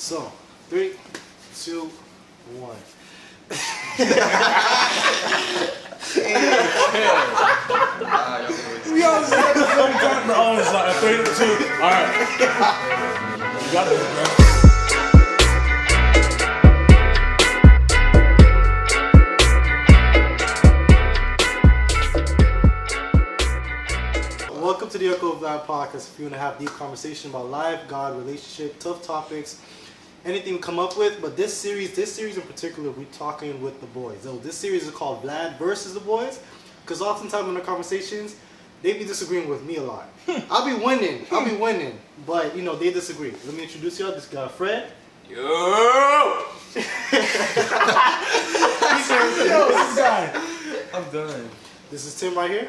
So, 3, 2, 1. We all said the same time. No, it's like 3, 2. All right. You got this, bro. Welcome to the Echo of Vlad Podcast. If you want to have deep conversation about life, God, relationship, tough topics, anything we come up with. But this series in particular, we're talking with the boys. So this series is called Vlad versus the boys, because oftentimes in the conversations, they be disagreeing with me a lot. I'll be winning, but they disagree. Let me introduce y'all. This guy, Fred. Yo! This guy. I'm done. This is Tim right here.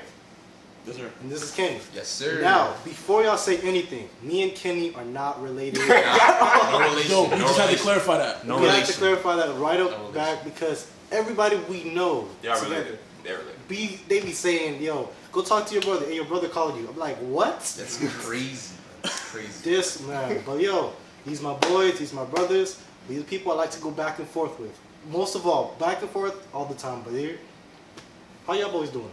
Yes, sir. And this is Kenny. Yes, sir. Now, before y'all say anything, me and Kenny are not related. No relation. Yo, we just had to clarify that. No We relation. have to clarify that right up No back because everybody we know They are together, related. They're related. they be saying, yo, go talk to your brother, and your brother called you. I'm like, what? That's crazy. That's crazy. This man. But yo, these my boys, these my brothers. These are people I like to go back and forth with. Most of all, back and forth all the time. But here, how y'all boys doing?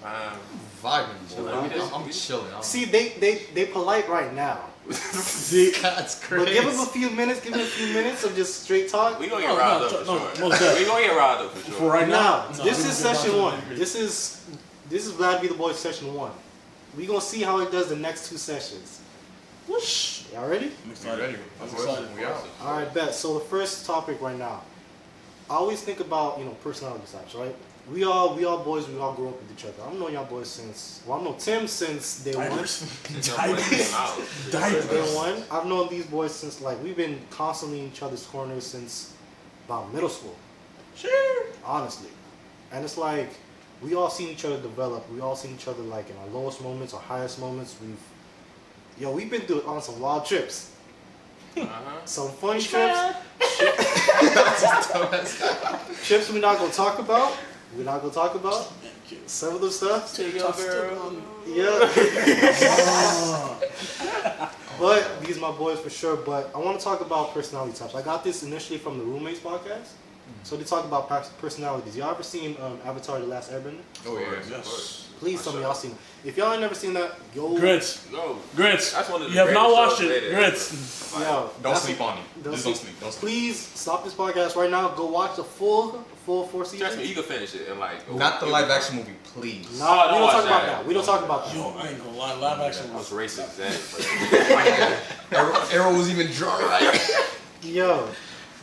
Vibing, boy. Vibing? I'm chilling. See, they polite right now. See, that's crazy. But give them a few minutes of just straight talk. We gonna get riled up for sure. Most definitely. We gonna get riled up for sure. For right now, This is session 1. This is Vlad be the boy session 1. We gonna see how it does the next 2 sessions. Whoosh. Y'all ready? I'm excited. Ready? I'm excited. We out. All right, bet. So the first topic right now. I always think about personality types, right? We all boys. We all grew up with each other. I've known y'all boys since. Well, I've known Tim since day one. Diapers. Day one. I've known these boys since we've been constantly in each other's corners since about middle school. Sure. Honestly, and it's like we all seen each other develop. We all seen each other in our lowest moments or highest moments. We've been through on some wild trips. Some fun trips. Trips we're not gonna talk about. Some of the stuff. Take your girl. Yeah. But these are my boys for sure. But I want to talk about personality types. I got this initially from the Roommates podcast. So they talk about personalities. Y'all ever seen Avatar: The Last Airbender? Oh yeah. Yes. Please tell me y'all seen it. If y'all ain't never seen that, yo. Grits. Go. Grits. That's one of the You have not greatest watched shows it. they did. Grits. Yo, Don't sleep on it. Don't Just sleep. don't sleep. Please stop this podcast right now. Go watch the full 4 seasons. Trust me, you can finish it in Not the live action movie, please. No, Oh, we don't don't talk watch about that. that. We don't talk about that. Yo, I ain't gonna lie. Live action I was was. racist then. Arrow was even dry. Yo,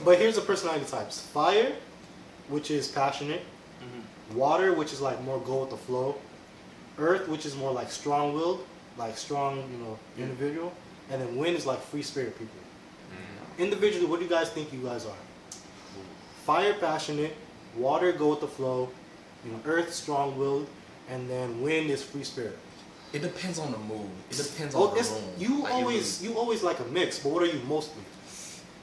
but here's the personality types: fire, which is passionate; water, which is more go with the flow; earth, which is more strong-willed, strong, individual; and then wind is free spirit people. Individually, what do you guys think you guys are? Fire, passionate; water, go with the flow; earth, strong-willed; and then wind is free spirit. It depends on the mood. It depends Oh, on the room. you always like a mix, but what are you mostly?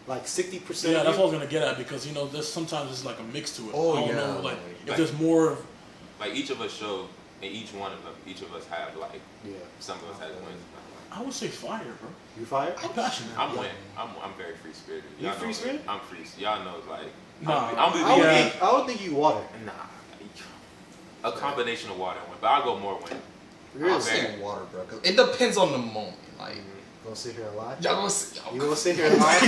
60%? Yeah, that's what I was gonna get at because there's sometimes it's a mix to it. Oh, I don't yeah. know, if there's more. Each of us show, and each of us have some of us has wins. I would say fire, bro. You fire? I'm passionate. I'm very free spirited. You free spirited? I'm free. Y'all know Nah, I'm I would think you water. a combination of water and wind, but I'll go more wind. Really? I'll say water, bro. 'Cause it depends on the moment. Gonna sit here and lie? Y'all gonna see. You gonna sit here and lie?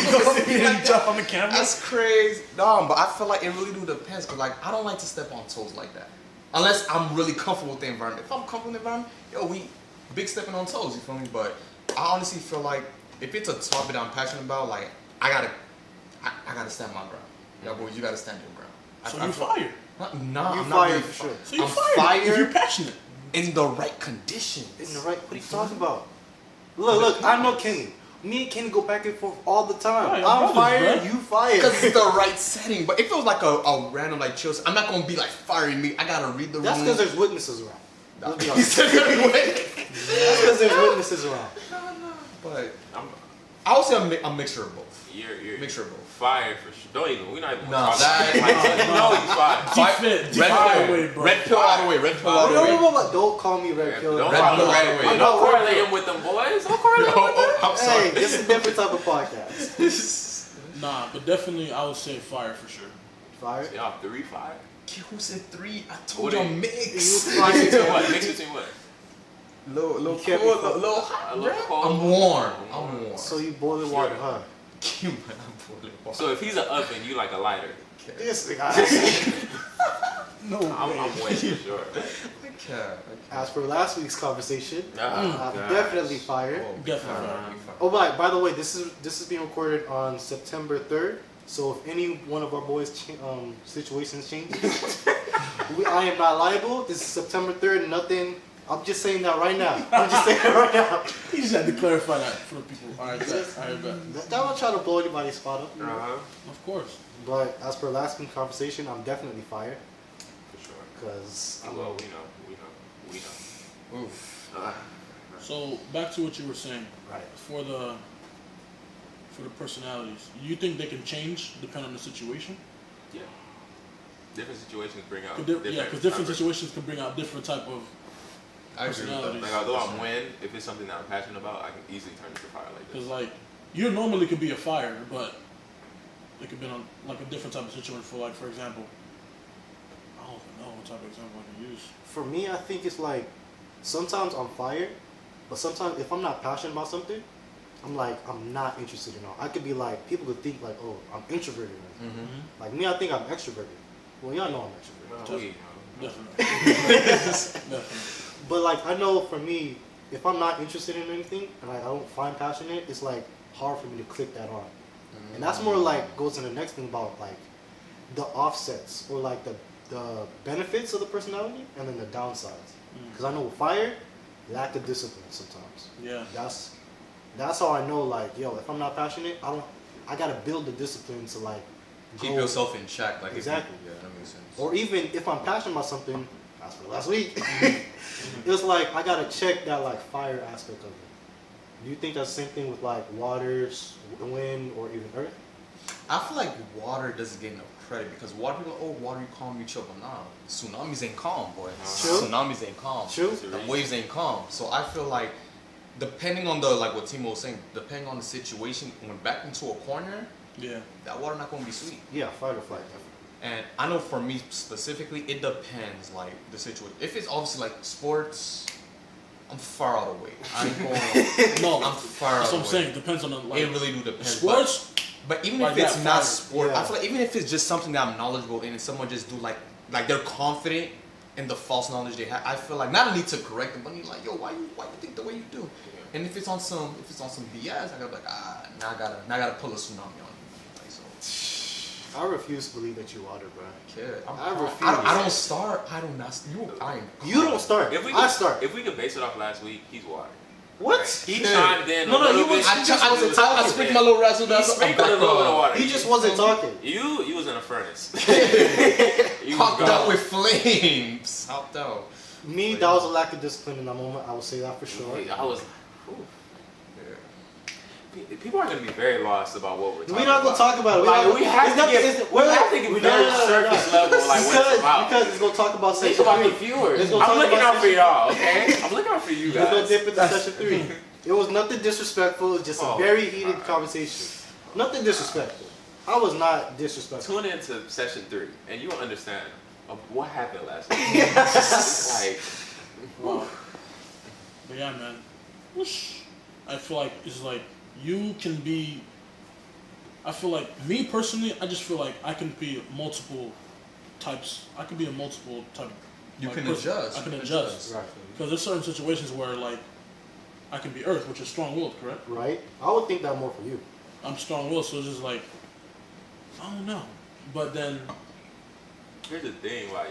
Jump on the camera. That's crazy. No, but I feel like it really do depends. Cause I don't like to step on toes like that. Unless I'm really comfortable with the environment. If I'm comfortable with the environment, we big stepping on toes. You feel me? But I honestly feel like if it's a topic that I'm passionate about, I gotta stand my ground. Y'all boys, you gotta stand your ground. So you fire. Nah, You I'm fire not really for sure. So you I'm fire fire. if you're passionate. in the right conditions. In the right, what are you talking about? Look, I know Kenny. Me and Kenny go back and forth all the time. Right, I'm brothers, fired, bro. you fired. Because it's the right setting. But if it was a random chill, I'm not gonna be firing me. I gotta read the room. That's because there's witnesses around. Nah. Let's be honest. That's because there's witnesses around. But I would say a mixture of both. You're Mixture of both. Fire for sure. We're not even Nah, talking about that- he's fire. Deep Red away, pill, bro. red pill all the way. Red pill all the way. Don't call me red pill. Don't Red call pill him all the way. Don't correlate him with them boys. Don't correlate him with them. I'm sorry. Hey, this is a different type of podcast. Nah, but definitely I would say fire for sure. Fire? Y'all 3 fire? Who said 3? I told What y'all do you- mix. Mix between what? Mix between what? Little You can't be cold, fucked. little A hot. little bruh. cold. I'm warm. So you boiling water, huh? I'm boiling water. So if he's an oven, you like a lighter. This nigga. No I'm wet for sure. Okay. As per last week's conversation, Oh, gosh. definitely fire. Definitely fire. Oh, by the way, this is being recorded on September 3rd. So if any one of our boys' situations changes, I am not liable. This is September 3rd. Nothing. I'm just saying that right now. I'm just saying it right now. He just had to clarify that for the people. Alright, bet. That won't try to blow anybody's spot up. You know? Uh-huh. Of course. But as per last week's conversation, I'm definitely fire. For sure. Because Well, we know. Oof. So back to what you were saying. Right. For the personalities, you think they can change depending on the situation? Yeah. Different situations bring out Because different different situations can bring out different type of I agree with that. personalities. Like although I'm win, if it's something that I'm passionate about, I can easily turn into fire like Because this. like you normally could be a fire, but it could be on like a different type of situation. For example, I don't even know what type of example I can use. for me, I think it's like sometimes I'm fire, but sometimes if I'm not passionate about something, I'm not interested in all. I could be like, people could think like, oh, I'm introverted. Like me, I think I'm extroverted. Well, y'all know I'm extroverted. Well, we- Definitely. But like I know for me, if I'm not interested in anything and I don't find passion in it, it's like hard for me to click that on. And that's more like goes to the next thing about like the offsets or like the benefits of the personality and then the downsides. Because I know with fire, lack of discipline sometimes. Yeah. That's how I know like, yo, if I'm not passionate, I gotta build the discipline to like Keep go. yourself in check. Like Exactly. Yeah, that makes sense. Or even if I'm passionate about something, as for last week, it's like I gotta check that like fire aspect of it. Do you think that's the same thing with like waters, wind, or even earth? I feel like water doesn't get enough credit because water people, oh, water you calm, you chill, but nah, tsunamis ain't calm, boy. True. Tsunamis ain't calm. True. The waves ain't calm. So I feel like depending on the like what Timo was saying, depending on the situation, when back into a corner, Yeah. that water not gonna be sweet. Yeah, fight or flight, definitely. And I know for me specifically, it depends like the situation. If it's obviously like sports, I'm far out of the way. I ain't going. No, I'm far out that's of what the I'm way. saying. It depends on the like It really do depend. sports. But even Like if it's that not fire. sport, Yeah. I feel like even if it's just something that I'm knowledgeable in and someone just do like they're confident in the false knowledge they have, I feel like not a need to correct them, but you're like, yo, why you think the way you do? And if it's on some BS, I gotta be like, now I gotta pull a tsunami on you. Like, so I refuse to believe that you water, bro. kid, I refuse. I don't start. I don't not. You don't start. If we I could, start. If we could base it off last week, he's water. What? He Yeah. chimed in No, a little you bit. was- I, he just wasn't I talking. speak my little razzle He dazzle. sprinkled a little bit of water. He just wasn't talking. You was in a furnace. You Hopped was out gone. with flames. Hopped out. Me, that was a lack of discipline in that moment. I will say that for sure. I was. People are gonna be very lost about what we're talking We're not gonna talk about it. Like, we have to get very no, surface level, like what it's about. Because it's gonna talk about Think session about the 3. viewers. It's gonna I'm talk looking about out for session- y'all, okay? I'm looking out for you There's no guys. dip into session 3. It was nothing disrespectful. It's just a Oh, very heated alright. conversation. Nothing disrespectful. I was not disrespectful. Tune into session 3, and you'll understand what happened last week. Wow. But yeah, man. I feel like it's like you can be. I feel like me personally, I just feel like I can be multiple types. I can be a multiple type. You like, can person. adjust. I can You can adjust. adjust. Right. Because there's certain situations where like I can be Earth, which is strong-willed, correct? Right. I would think that more for you. I'm strong-willed, so it's just like I don't know. But then Here's the thing, like,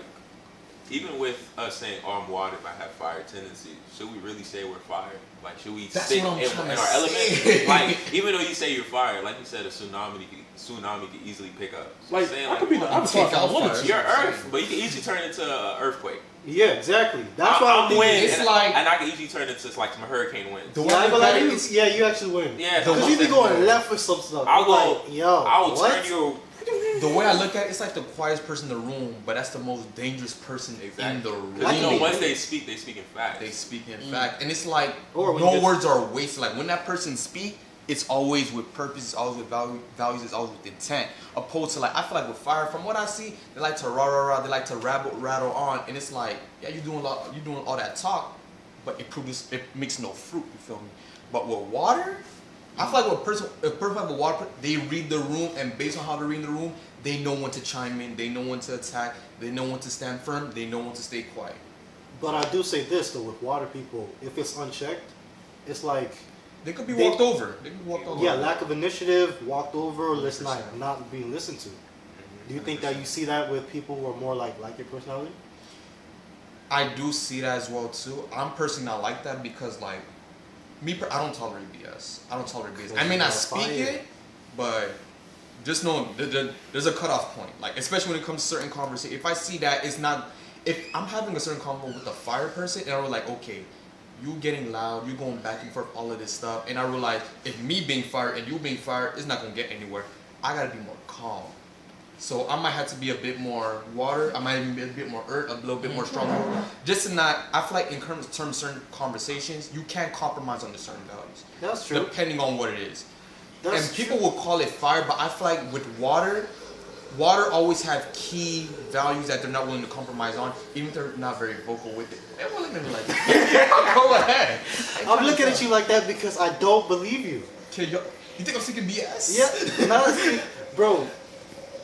even with us saying, oh, I'm water, but I have fire tendencies, should we really say we're fire? Like, should we That's stick what I'm in trying our to element? say. Like, even though you say you're fire, like you said, a tsunami could easily pick up. So like saying, I could be the I'm avatar if I taking wanted fire. to. you're Earth, but you can easily turn into an earthquake. Yeah, exactly. That's why I'm I'm thinking. wind, It's and, like- and I can easily turn into like some hurricane winds. The Yeah, I ain't gonna lie to you. It's- Yeah, you actually win. Yeah, Because you be going left with some stuff. I'll You're go. like, yo, I will what? turn you. The way I look at it, it's like the quietest person in the room, but that's the most dangerous person in the room. Because you know, Exactly. once they speak in facts. They speak in fact, and it's like Or when no you get- words are wasted. Like when that person speak, it's always with purpose, it's always with values, it's always with intent. Opposed to like, I feel like with fire, from what I see, they like to rah, they like to rattle on, and it's like, yeah, you're doing all that talk, but it makes no fruit. You feel me? But with water, I feel like a person have a water, they read the room, and based on how they read the room, they know when to chime in, they know when to attack, they know when to stand firm, they know when to stay quiet. But I do say this though, with water people, if it's unchecked, it's like they could be walked over. They could be walked over. Yeah, lack of initiative, walked over, not being listened to. Do you think that you see that with people who are more like your personality? I do see that as well too. I'm personally not like that because like I don't tolerate BS. I may not speak it, but just know there's a cutoff point. Like especially when it comes to certain conversation. If I see that it's not, if I'm having a certain convo with a fire person and I'm like, okay, you getting loud, you going back and forth, all of this stuff, and I realize if me being fired and you being fired, it's not gonna get anywhere. I gotta be more calm. So I might have to be a bit more water. I might even be a bit more earth, a little bit more stronger. Just to not, I feel like in terms of certain conversations, you can't compromise on the certain values. That's true. Depending on what it is. That's and people will call it fire, but I feel like with water always have key values that they're not willing to compromise on, even if they're not very vocal with it. Everyone looking at me like that. Go ahead. I'm looking at you like that because I don't believe you. Okay, you think I'm speaking BS? Yeah, bro.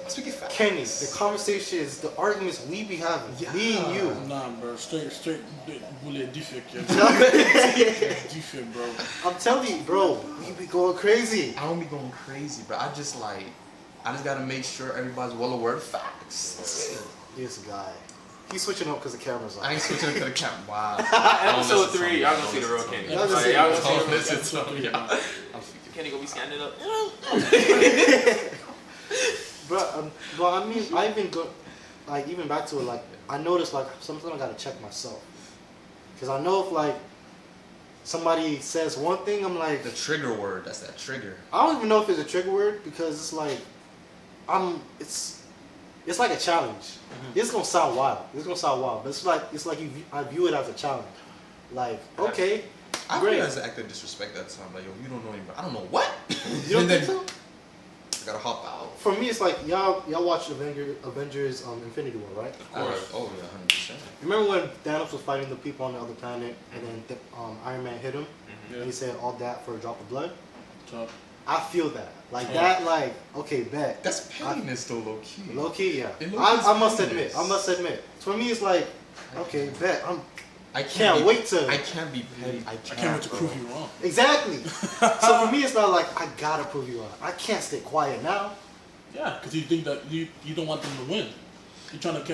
I'm speaking facts. Kenny, the conversations, the arguments we be having, me and you. Nah, bro, straight, bullet defect, defect, bro. I'm telling you, bro, we be going crazy. I don't be going crazy, bro. I just gotta make sure everybody's well aware of facts. This guy. He's switching up because the camera's on. I ain't switching up to the camera. Wow. Episode 3, y'all gonna see the real Kenny. Y'all gonna see the real Kenny. Kenny gonna be standing up. But I mean, I've been good. Like even back to it, like I noticed, like sometimes I gotta check myself, because I know if like somebody says one thing, I'm like the trigger word. That's that trigger. I don't even know if it's a trigger word because it's like it's like a challenge. Mm-hmm. It's gonna sound wild. But it's like I view it as a challenge. Like okay, I great. view it as an act of disrespect that time. Like yo, you don't know anybody. I don't know what. You don't think so? I gotta hop out. For me, it's like y'all watched Avengers Infinity War, right? Of course. Oh yeah, 100%. Remember when Thanos was fighting the people on the other planet, and then Iron Man hit him, and he said, "All that for a drop of blood." Tough. I feel that, like that, like okay, bet. That's pettiness though, low key. Low key, yeah. I must admit. For me, it's like, okay, bet. I can't wait to. I can't be petty. I can't wait to prove you wrong. Exactly. So for me, it's not like I gotta prove you wrong. I can't stay quiet now. Yeah, because you think that you don't want them to win. You're trying to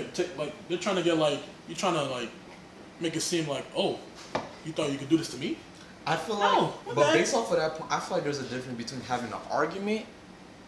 they're trying to get you're trying to make it seem like, oh, you thought you could do this to me? I feel like, but based off of that point, I feel like there's a difference between having an argument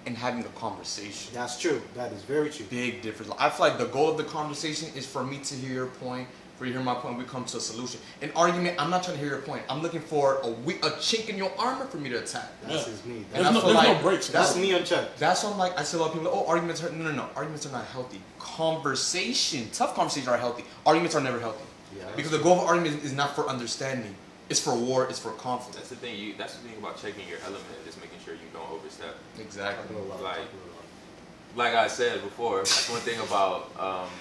and having a conversation. That's true. That is very true. Big difference. I feel like the goal of the conversation is for me to hear your point, for you to hear my point, we come to a solution. An argument, I'm not trying to hear your point. I'm looking for a chink in your armor for me to attack. That's just me. There's no breaks. That's me unchecked. That's what I'm like. I see a lot of people, oh, arguments are, no. Arguments are not healthy. Tough conversations are healthy. Arguments are never healthy. Yeah, because the goal of argument is not for understanding. It's for war, it's for conflict. That's the thing. That's the thing about checking your element, is making sure you don't overstep. Exactly. Like I said before, that's one thing about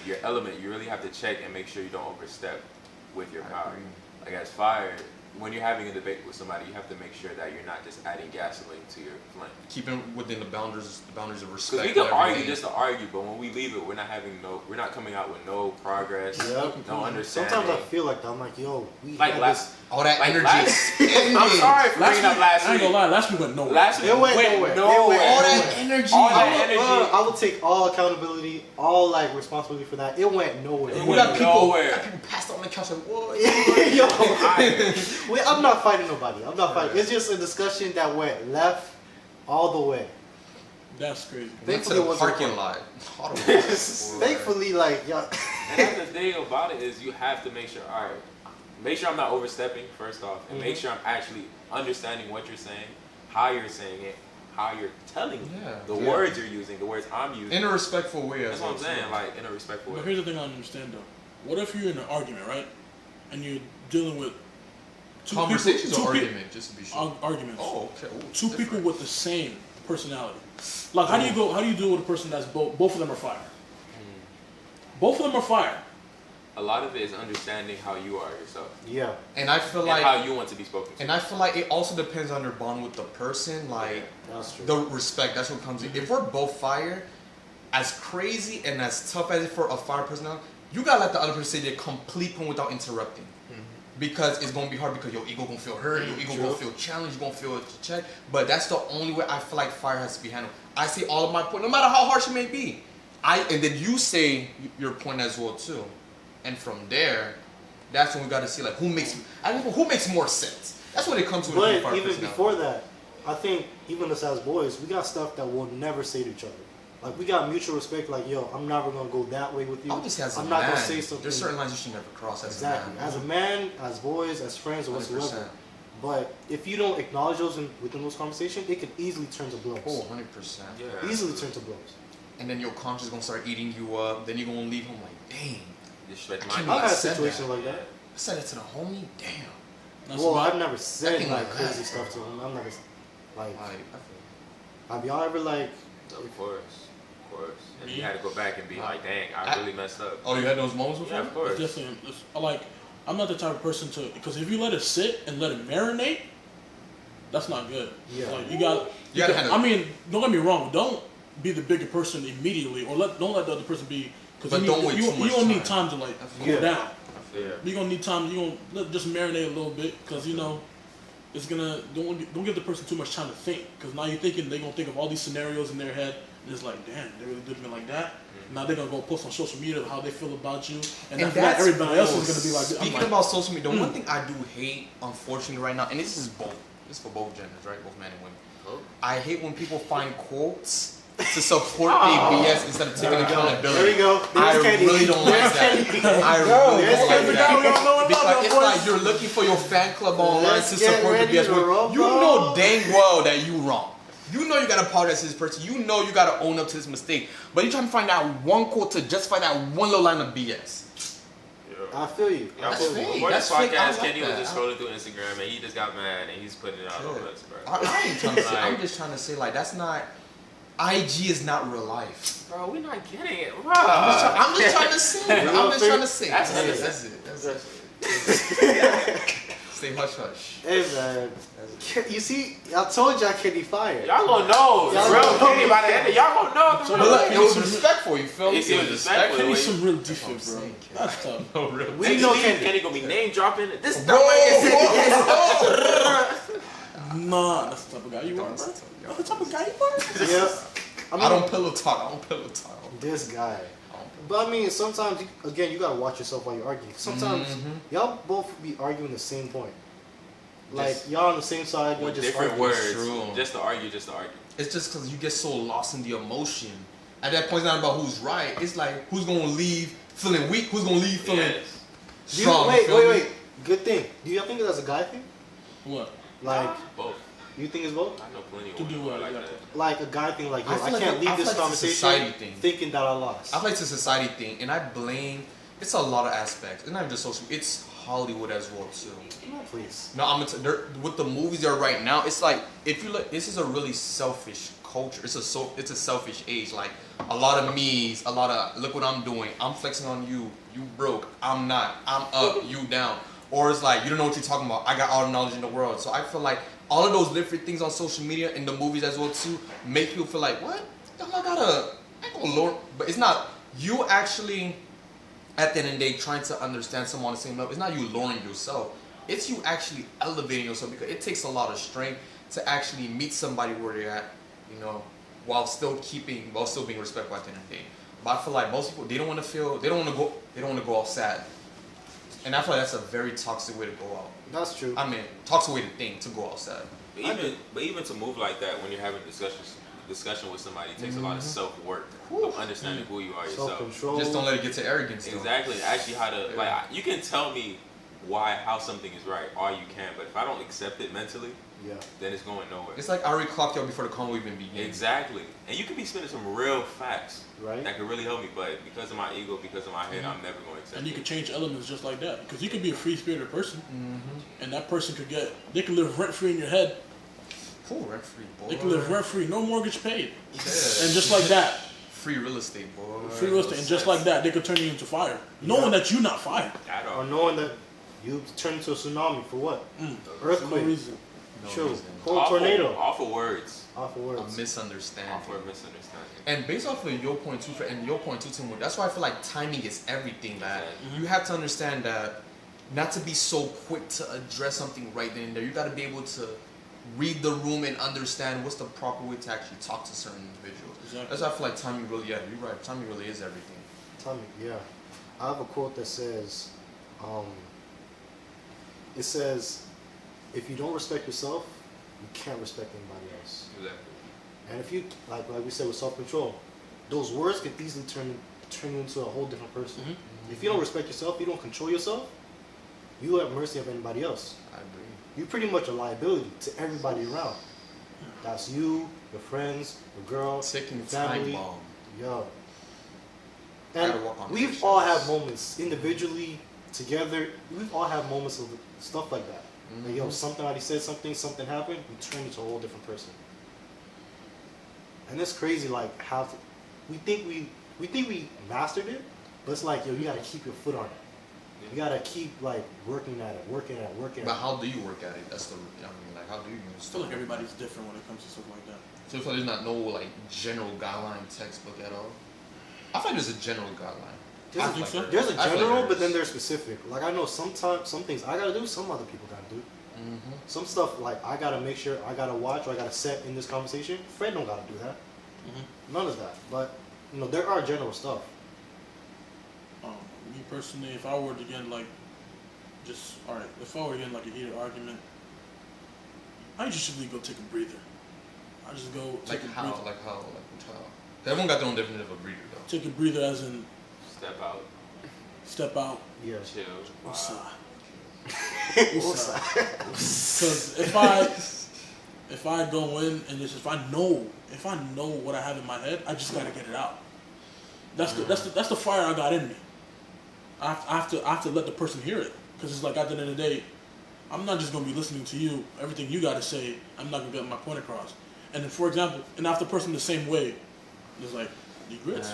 your element. You really have to check and make sure you don't overstep with your power. Like as fire, when you're having a debate with somebody, you have to make sure that you're not just adding gasoline to your flame. Keeping within the boundaries of respect. Because we can argue just to argue, but when we leave it, we're not coming out with no progress, no understanding. Sometimes I feel like that. I'm like, yo, all that energy. I'm sorry for bringing up last week. I ain't gonna lie, last week went nowhere. It went nowhere. All that energy. I will take all accountability, all responsibility for that. It went nowhere. We got people passed out on the couch like, what? Yo, I'm not fighting nobody. I'm not fighting. It's just a discussion that went left all the way. That's crazy. Thankfully, it was a parking lot. Thankfully, And that's the thing about it is you have to make sure. All right, make sure I'm not overstepping first off, and make sure I'm actually understanding what you're saying, how you're saying it, how you're telling the words you're using, the words I'm using. In a respectful way. That's what I'm saying. In a respectful way. But here's the thing I don't understand though. What if you're in an argument, right, and you're dealing with Conversations or people, argument, just to be sure. Arguments. Oh, okay. Ooh, Two different. people with the same personality. Like, how do you deal with a person that's both of them are fire? Both of them are fire. A lot of it is understanding how you are yourself. Yeah. And I feel And like how you want to be spoken to. And I feel like it also depends on your bond with the person, like That's true. the respect. That's what comes in. If we're both fire, as crazy and as tough as it for a fire personality, you gotta let the other person say their complete point without interrupting. Because it's gonna be hard because your ego gonna feel hurt, your ego gonna feel challenged, you're gonna feel checked. But that's the only way I feel like fire has to be handled. I say all of my point, no matter how harsh it may be. And then you say your point as well too. And from there, that's when we got to see like who makes more sense. That's what it comes to. But even before that, I think even us as boys, we got stuff that we'll never say to each other. Like we got mutual respect. Like yo, I'm never gonna go that way with you. I'm not gonna say something. There's certain lines you should never cross. Exactly. As a man, as boys, as friends, or whatsoever. 100%. But if you don't acknowledge those within those conversations, it can easily turn to blows. Oh, 100%. Yeah. Easily turn to blows. And then your conscience gonna start eating you up. Then you're gonna leave home like, dang. Disrespect I my I've had said situations that. like that. I said it to the homie. Damn. That's Well, why- I've never said thing like like crazy that, stuff to him. I've never like. I feel. Have y'all ever like? Of course. And you Me? had to go back and be like, dang, I really messed up. Oh, you had those moments before? Yeah, of course. It's definitely, like, I'm not the type of person to, because if you let it sit and let it marinate, that's not good. Yeah. Like, you gotta handle I mean, don't get me wrong, don't be the bigger person immediately, or don't let the other person be, But because don't wait too much you don't need time. time to, like, Yeah. cool down. Yeah. You're gonna need time, just marinate a little bit, because, it's gonna, don't give the person too much time to think, because now you're thinking, they're gonna think of all these scenarios in their head, and it's like, damn, they really did me like that. Now they're gonna go post on social media how they feel about you, and I feel like everybody else is gonna be like. Speaking about social media, the one thing I do hate, unfortunately, right now, and this is for both genders, right? Both men and women. Oh. I hate when people find quotes to support their BS instead of taking accountability. There we go. I There's Kenny. really don't like that. I really There's don't like Kenny. that. Because it's like you're looking for your fan club online Let's to get support the ready BS. to rumble. You know dang well that you wrong. You know you gotta apologize to this person. You know you gotta own up to this mistake. But you're trying to find that one quote to justify that one little line of BS. I feel you. Yeah, I feel fake. you. before That's this fake. I podcast, like Kenny was that. just scrolling through Instagram and he just got mad and he's putting it out on Instagram. I ain't trying to say. I'm Like- just trying to say like that's not. IG is not real life. Bro, we're not getting it, bro. I'm just trying to say. You I'm know just what trying to say. That's it. That's it. Stay hush hush. Hey man, you see, I told y'all Kenny fired. Y'all gonna know. Y'all Real gonna know. Kenny by the end of y'all gonna know. So But look, it was Kenny- respectful. You feel me? It was respectful. Kenny's some real That's what I'm defense, bro. saying, kid. That's tough. No, really. We know Kenny. Kenny gonna be name dropping. This Bro, Nah, that's the type of guy you are, bro. That's the type of guy you are. Yeah. I don't pillow talk. This guy. But I mean, sometimes again, you gotta watch yourself while you're arguing. Sometimes y'all both be arguing the same point. Like Just- y'all on the same side, you're with just different arguing. words, True. just to argue. It's just because you get so lost in the emotion. At that point, it's not about who's right. It's like who's gonna leave feeling weak, who's gonna leave feeling Yes. Do you, strong. wait, feel wait, me? wait. Good thing. Do you think that's a guy thing? What? Like, Both. you think it's both? I know plenty of To do women what, like exactly? that. Like a guy thing, like, yo, I I, feel like can't it- leave I this feel like it's a conversation society thing. thinking that I lost. I feel like it's a society thing, and I blame. It's a lot of aspects. It's not even just social. It's Hollywood as well too. Please. No, I'm gonna with the movies there right now. It's like if you look, this is a really selfish culture. It's a selfish age. Like a lot of me's, a lot of look what I'm doing. I'm flexing on you. You broke. I'm not. I'm up. You down. Or it's like you don't know what you're talking about. I got all the knowledge in the world. So I feel like all of those different things on social media and the movies as well too make people feel like what? I ain't gonna lower. But it's not you actually. At the end of the day, trying to understand someone on the same level, it's not you lowering yourself. It's you actually elevating yourself because it takes a lot of strength to actually meet somebody where they're at, while still being respectful at the end of the day. But I feel like most people they don't want to go all sad, and I feel like that's a very toxic way to go out. That's true. I mean, toxic way to think to go outside. But even to move like that when you're having discussion with somebody, it takes a lot of self-work of understanding who you are yourself. Self-control. Just don't let it get to arrogance. Though. Exactly. Actually, how to you can tell me how something is right, all you can. But if I don't accept it mentally, then it's going nowhere. It's like I already clocked you out before the convo even began. Exactly. And you could be spending some real facts Right. that could really help me, but because of my ego, because of my head, I'm never going to accept And you it. can change elements just like that. Because you could be a free-spirited person, and that person they can live rent-free in your head. Cool, rent-free, boy. They can live rent-free, no mortgage paid. Yeah. And just like that, Free real estate, boy. free real estate, and just like that, they could turn you into fire. Knowing that you're not fire. At all. Or knowing that you turn into a tsunami for what? For Earthquake. no reason. No True. reason. Whole tornado. Awful words. Awful A words. misunderstanding. Awful misunderstanding. And based off of your point too, and your point too, Tim, that's why I feel like timing is everything. That Exactly. you have to understand that not to be so quick to address something right then and there. You got to be able to read the room and understand what's the proper way to actually talk to certain individuals. Exactly. That's why I feel like timing really, yeah, you're right. Timing really is everything. Tell me, yeah. I have a quote that says, it says, if you don't respect yourself, you can't respect anybody else. Exactly. And if you, like we said with self-control, those words can easily turn you into a whole different person. If you don't respect yourself, you don't control yourself, you at mercy of anybody else. I agree. You're pretty much a liability to everybody around. That's you, your friends, your girl, Taking your the time family. bomb. Yo. Gotta And walk on we've eggshells. all had moments individually, together. We've all had moments of stuff like that. Like, yo, somebody said something happened, we turn into a whole different person. And it's crazy, like how we think we mastered it, but it's like, yo, you gotta keep your foot on it. You gotta keep like working at it. But how do you work at it? That's the, I mean, like, how do you? I feel like everybody's different when it comes to stuff like that. So you feel like there's not no like general guideline textbook at all. I feel like there's a general guideline. There's I think so. There's a I feel like general, but there's- then there's specific. Like I know sometimes some things I gotta do, some other people gotta do. Some stuff like I gotta make sure I gotta watch or I gotta set in this conversation. Fred don't gotta do that. None of that. But you know there are general stuff. Me personally, if I were to get like, if I were to get like a heated argument, I usually go take a breather. I just go take Like a how? breather. Like how? Like how? Everyone got their own definition of a breather though. Take a breather as in Step out. step out. Yeah. Chill. Woosah. Woosah. Because if I go in and just if I know what I have in my head, I just gotta get it out. That's the fire I got in me. I have to let the person hear it, because it's like at the end of the day, I'm not just gonna be listening to you. Everything you gotta say, I'm not gonna get my point across. And then, for example, and after the person the same way, it's like regrets.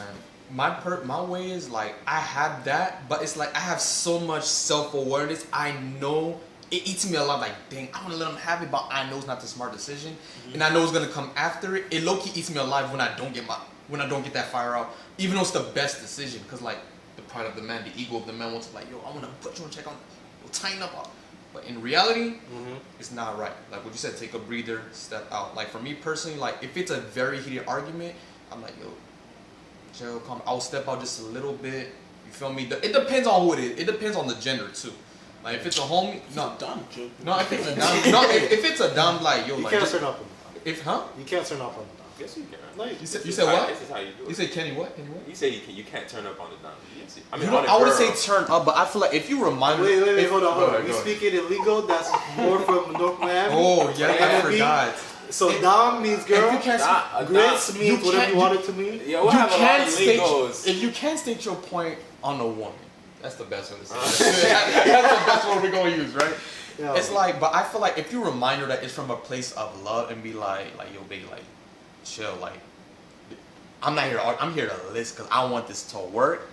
My way is like I have that, but it's like I have so much self-awareness. I know it eats me a lot. Like, dang, I want to let them have it, but I know it's not the smart decision, and I know it's gonna come after it. It low-key eats me alive when I don't get that fire out, even though it's the best decision. Cause like the pride of the man, the ego of the man wants to like, yo, I want to put you on check on, tighten up. But in reality, it's not right. Like what you said, take a breather, step out. Like for me personally, like if it's a very heated argument, I'm like, yo, chill, calm. I'll step out just a little bit. You feel me? It depends on who it is. It depends on the gender too. Like if it's a homie, no, Done, Joe. no. If it's a dom, no, if it's a dom, like yo, You like can't just- turn up on the if huh? You can't turn up on the Yes, you can. Like, You said This what? is how you do it. You said Kenny what? Kenny what? You say you can't turn up on the dime. Yes, I mean, You know, on a I would girl. say turn up, but I feel like if you remind me, wait, hold on. Go ahead, We go ahead. speak it illegal. That's more from North Miami. Oh yeah, I Miami. forgot. So Dom means girl. If you can't, Nah, Grits nah. means you whatever can't- you want it to mean. Yeah, we'll you have a lot can't of state lingos. if you can't state your point on a woman. That's the best way to say it. That's the best one we're gonna use, right? Yeah. It's like, but I feel like if you remind her that it's from a place of love and be like yo, babe, like, chill, like, I'm not here to argue, I'm here to listen because I want this to work.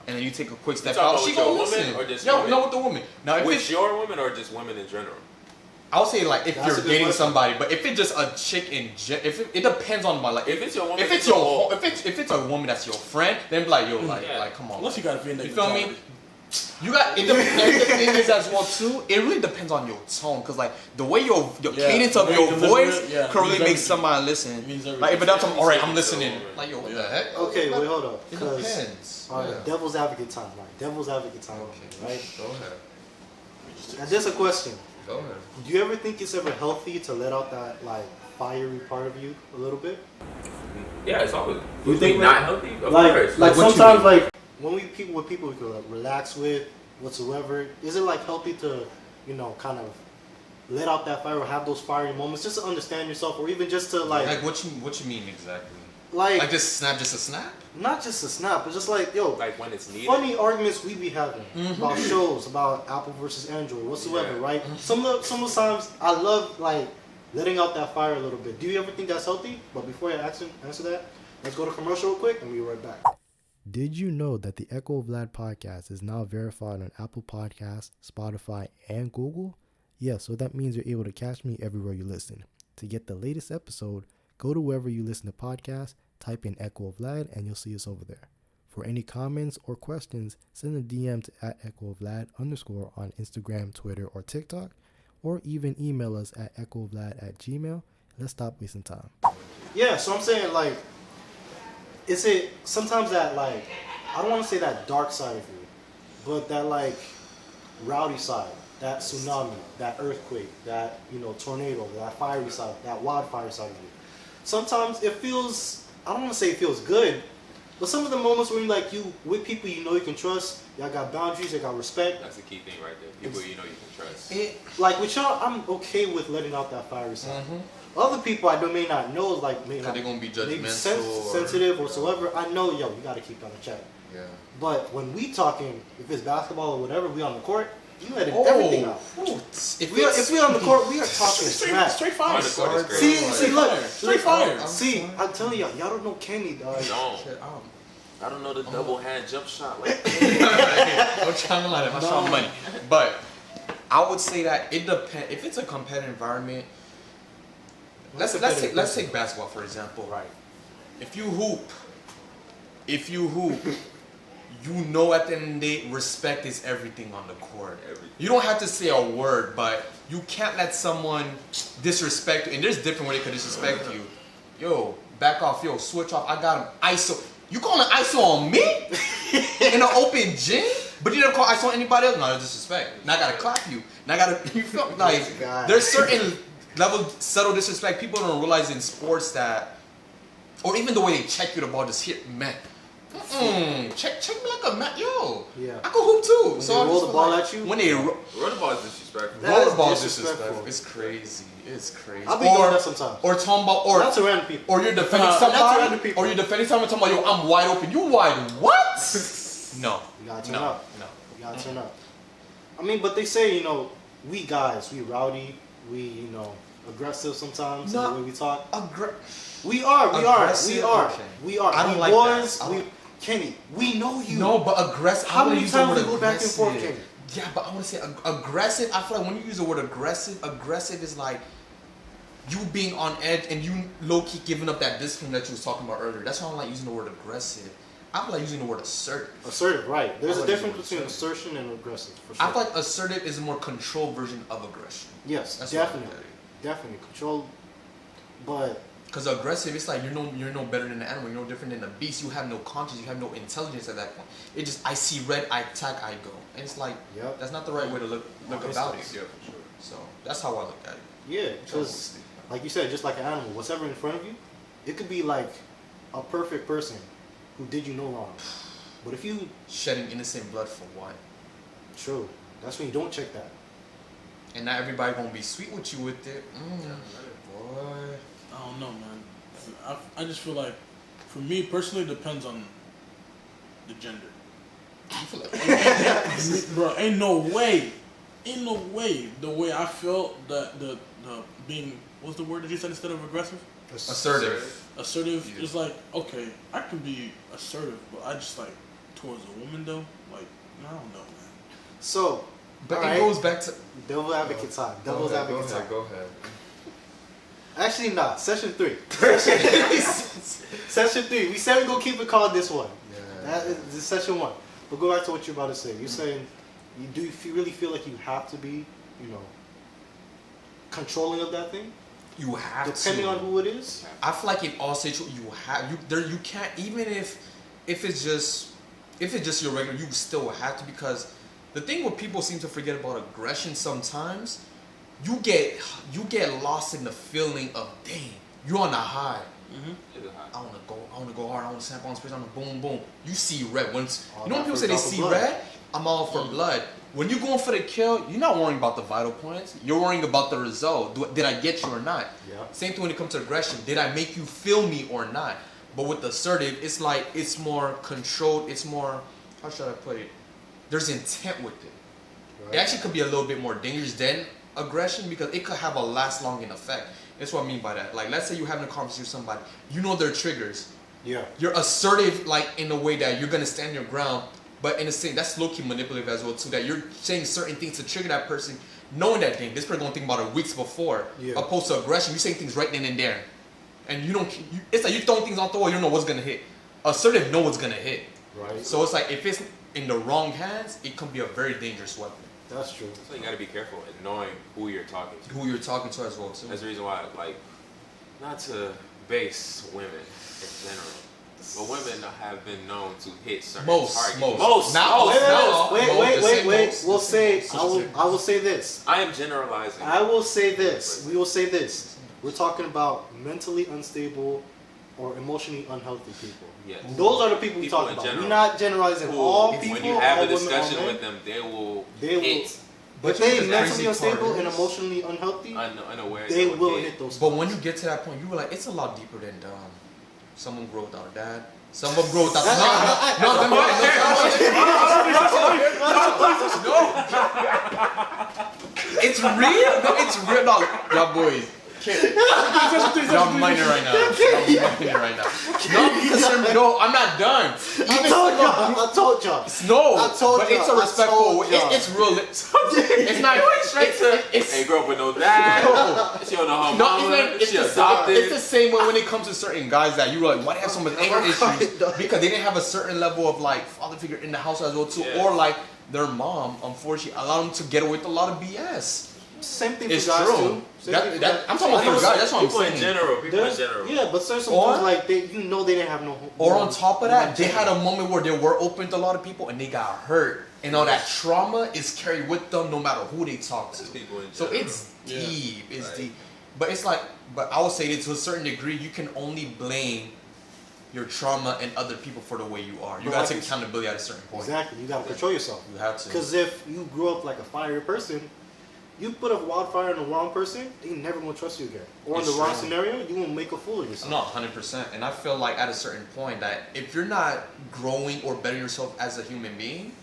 And then you take a quick step talking out. about She with your gonna woman listen. or just Yo, women? no, with the woman. Now, if With it's, your woman or just women in general? I'll say like if That's a you're good dating question. somebody, but if it's just a chick if it depends on my like. If it's your woman, If it's your if it's a woman that's your friend, then be like yo, like come on. Unless you got a V-neck You feel me? mentality. You got it. The thing is as well too. It really depends on your tone, cause like the way your Yeah, cadence the of way your you deliver voice it, yeah, can really means make everything. somebody listen. Means everything. Like if it's all right, I'm Yeah. listening. Like yo, what the heck? Okay, wait, hold up. It 'Cause- depends. All right, Yeah. devil's advocate time. Right, devil's advocate time. Okay. Right. Go ahead. Now, there's a question. Go ahead. Do you ever think it's ever healthy to let out that like fiery part of you a little bit? Yeah, it's always. You You think think not healthy? Of Like course. Like, what you sometimes mean? like when we can like relax with whatsoever. Is it like healthy to kind of let out that fire or have those fiery moments just to understand yourself, or even just to Like what you mean exactly? like Just a snap? not just a snap, but just like yo, Like when it's needed. funny arguments we be having about shows, about Apple versus Android, whatsoever, Yeah. right? Some of the times I love like letting out that fire a little bit. Do you ever think that's healthy? But before I answer that, let's go to commercial real quick and we'll be right back. Did you know that the Echo of Vlad podcast is now verified on Apple Podcasts, Spotify, and Google? Yeah, so that means you're able to catch me everywhere you listen. To get the latest episode, go to wherever you listen to podcasts, type in Echo of Vlad, and you'll see us over there. For any comments or questions, send a DM to @EchoofVlad_ on Instagram, Twitter, or TikTok, or even email us at echoofvlad@gmail. Let's stop wasting time. Yeah, so I'm saying, like, is it sometimes that, like, I don't want to say that dark side of you, but that, like, rowdy side, that tsunami, that earthquake, that, tornado, that fiery side, that wildfire side of you. Sometimes it feels, I don't want to say it feels good, but some of the moments when you with people you know you can trust, y'all got boundaries, y'all got respect. That's the key thing right there. People you know you can trust. Like with y'all, I'm okay with letting out that fiery side. Other people I may not know, like may not, they're gonna be judgmental, maybe sensitive or whatsoever. I know, you gotta keep that in check. Yeah. But when we talking, if it's basketball or whatever, we on the court, you letting everything out. If we on the court, we are talking smack. Straight fire. On the court is crazy. See, look, Straight fire. See, I'm telling y'all don't know Kenny, dog. No. I don't know the double hand jump shot like that. I'm trying to lie, I'm showing money. But I would say that it depends. If it's a competitive environment, let's take basketball for example. Right. If you hoop, you know at the end of the day, respect is everything on the court. You don't have to say a word, but you can't let someone disrespect you. And there's different ways they could disrespect you. Yo, back off. Yo, switch off. I got him. ISO. You calling ISO on me? In an open gym? But you never call ISO on anybody else? No, that's disrespect. Now I gotta clap you. Now I gotta, you feel like, there's certain level, subtle disrespect people don't realize in sports that, or even the way they check you the ball, just hit, man. Check me like a man, yo. Yeah. I can hoop too. When So they I roll just the ball like, at you. when they Roll the ball is disrespectful. That roll is the ball is disrespectful. disrespectful. It's crazy. I'll be doing that sometimes. Or talking about, or Not to random people. or you're defending not to random somebody, people. or you're defending someone talking about, yo, I'm wide open. You wide what? No. You gotta turn No. up. No. You gotta turn up. I mean, but they say, we guys, we rowdy, we, aggressive sometimes in the way we talk. We are. Aggressive, okay. I don't like boys, that. Kenny, we know you. No, but aggressive. How many times we go back and forth, Kenny? Yeah, but I want to say aggressive. I feel like when you use the word aggressive is like you being on edge and you low key giving up that discipline that you was talking about earlier. That's why I don't like using the word aggressive. I feel like using the word assertive. Assertive, right? There's a like difference using the between word assertion and aggressive. For sure. I feel like assertive is a more controlled version of aggression. Yes, That's what I definitely, look at it. definitely control. But Because aggressive, it's like you're no better than an animal. You're no different than a beast. You have no conscience. You have no intelligence at that point. It just, I see red, I attack, I go. And it's like, Yep. that's not the right way to look about it. Yeah, for sure. So that's how I look at it. yeah, because like you said, just like an animal, whatever in front of you, it could be like a perfect person who did you no wrong. But if you Shedding innocent blood for what? true, that's when you don't check that. And not everybody gonna be sweet with you with it. Boy. I don't know, man. I just feel like, for me personally, it depends on the gender. I feel like Bro, ain't no way the way I felt that the being, what's the word that you said instead of aggressive? assertive. Assertive is like, okay, I can be assertive, but I just like towards a woman though, like, I don't know, man. So, But all it right, goes back to devil advocate time. Devil's advocate time. Go ahead. Actually, not. Session 3. Session 3. We said we're going to keep it called this one. Yeah. That is session 1. But go back to what you're about to say. You're saying, you really feel like you have to be, controlling of that thing? You have Depending to. on who it is? I feel like in all situations you can't, even if it's just your regular, you still have to, because the thing what people seem to forget about aggression sometimes, you get lost in the feeling of, dang, you're on a high. Mm-hmm. I wanna go hard, I wanna snap on space, I wanna boom boom. You see red. Once Oh, you know when that people say they first see drop of blood. red, I'm all for blood. when you're going for the kill, you're not worrying about the vital points. You're worrying about the result. Did I get you or not? Yeah. Same thing when it comes to aggression. Did I make you feel me or not? But with assertive, it's like it's more controlled. It's more, how should I put it? There's intent with it. Right. It actually could be a little bit more dangerous than aggression because it could have a last longing effect. That's what I mean by that. Like, let's say you're having a conversation with somebody, you know their triggers. Yeah. You're assertive, like in a way that you're gonna stand your ground, but in a sense that's low-key manipulative as well too. That you're saying certain things to trigger that person, knowing that thing. This person gonna think about it weeks before. Yeah. Opposed to aggression, you're saying things right then and there, and you don't. It's like you're throwing things off the wall. You don't know what's gonna hit. Assertive know what's gonna hit. Right. So it's like if it's in the wrong hands, it can be a very dangerous weapon. That's true. So you got to be careful in knowing who you're talking to. Who you're talking to as well too. That's the reason why, like, not to base women in general, but women have been known to hit certain targets. Most. Wait. We'll say. I will say this. I am generalizing. I will say this. We will say this. We're talking about mentally unstable or emotionally unhealthy people. Yes. Those are the people we talk about. We're not generalizing all people. When you have all a discussion women, with them, they will hit. But If they the mentally crazy unstable part and is- emotionally unhealthy, unaware. they will hit those. But when you get to that point, you were like, it's a lot deeper than someone grow without a dad. Some of them grow without no. It's real. No, it's real. No, y'all boys. Y'all minor right now. No, I'm not done. I told y'all. No, I told but y'all. it's a respectful. I told y'all. It's real. It's not. It's Ain't grow up with no dad. She don't know her mama. She adopted. It's the same way when it comes to certain guys that you were like, why they have so much anger issues? Because they didn't have a certain level of like father figure in the house as well too, Yeah. or like their mom, unfortunately, allowed them to get away with a lot of BS. Same thing It's for guys true. too. I'm talking about for guys. That's what I'm People in saying. general. People in There's- general. Yeah, but there's some Or- dudes like they didn't have no. Or on top of that, they had a moment where they were open to a lot of people and they got hurt, and all that trauma is carried with them no matter who they talk to. People in So general. it's Yeah. deep. It's Right. deep. But it's like, but I would say that to a certain degree, you can only blame your trauma and other people for the way you are. You But gotta like take it's- accountability at a certain point. Exactly, you gotta control yourself. You have to. Because if you grew up like a fiery person, you put a wildfire on the wrong person, they never gonna trust you again. Or in It's the wrong true. senorio, you won't make a fool of yourself. No, 100%. And I feel like at a certain point that if you're not growing or bettering yourself as a human being,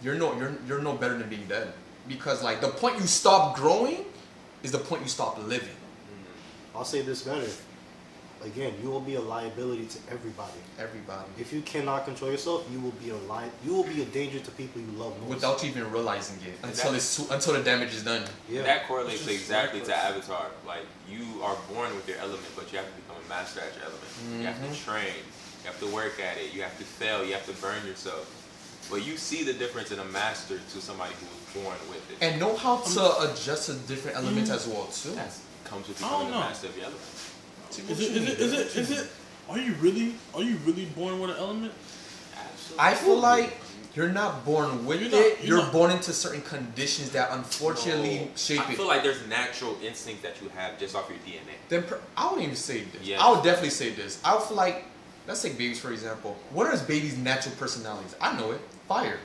you're no better than being dead. Because like the point you stop growing is the point you stop living. I'll say this better. Again, you will be a liability to everybody. Everybody. If you cannot control yourself, you will be a danger to people you love most. Without you even realizing it until the damage is done. Yeah. That correlates It's just exactly to reckless. Avatar. Like, you are born with your element, but you have to become a master at your element. You have to train. You have to work at it. You have to fail. You have to burn yourself. But you see the difference in a master to somebody who was born with it. And know how to adjust to different elements as well too. That comes with I don't becoming a know. master of your element. Is it? Are you really born with an element? Absolutely. I feel like you're not born with You're you're not. born into certain conditions that unfortunately No. shape I it. feel like there's natural instincts that you have just off your DNA. Then I wouldn't even say this. Yes. I would definitely say this. I would feel like, let's take babies for example. What are babies' natural personalities? I know it. Fire.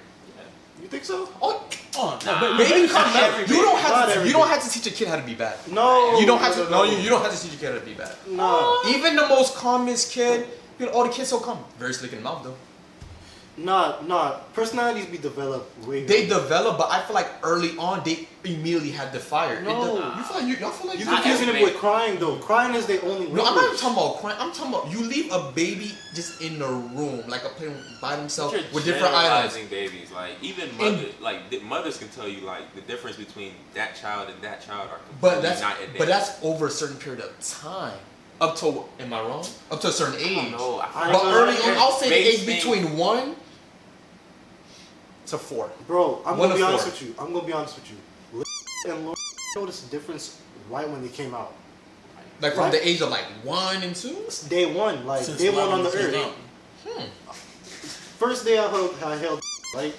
You think so? Oh, Oh, Nah. no, baby come every You don't Not have to. every You don't baby. have to teach a kid how to be bad. No. You don't have to. No, you don't have to teach a kid how to be bad. No. Even the most calmest kid, all the kids so calm. Very slick in the mouth though. Nah. Personalities be developed way. They develop, but I feel like early on they immediately had the fire. No. You feel like y'all feel like You Not confusing it everything. with crying though. Crying is the only. No, I'm not even language. talking about crying. I'm talking about you leave a baby just in the room, like a playroom by themselves You're with different items. generalizing babies. Like, even mothers can tell you like the difference between that child and that child are But completely that's night and day. but that's over a certain period of time. Up to, am I wrong? Up to a certain age. No, But early on, I'll say the Base age thing. between 1 to 4. Bro, I'm One gonna be to honest four. with you. I'm gonna be honest with you. Lil and Lil noticed the difference right when they came out. Like from Right. the age of like 1 and 2. Day one, like Since day one on the Lavender came earth. out. First day I held right,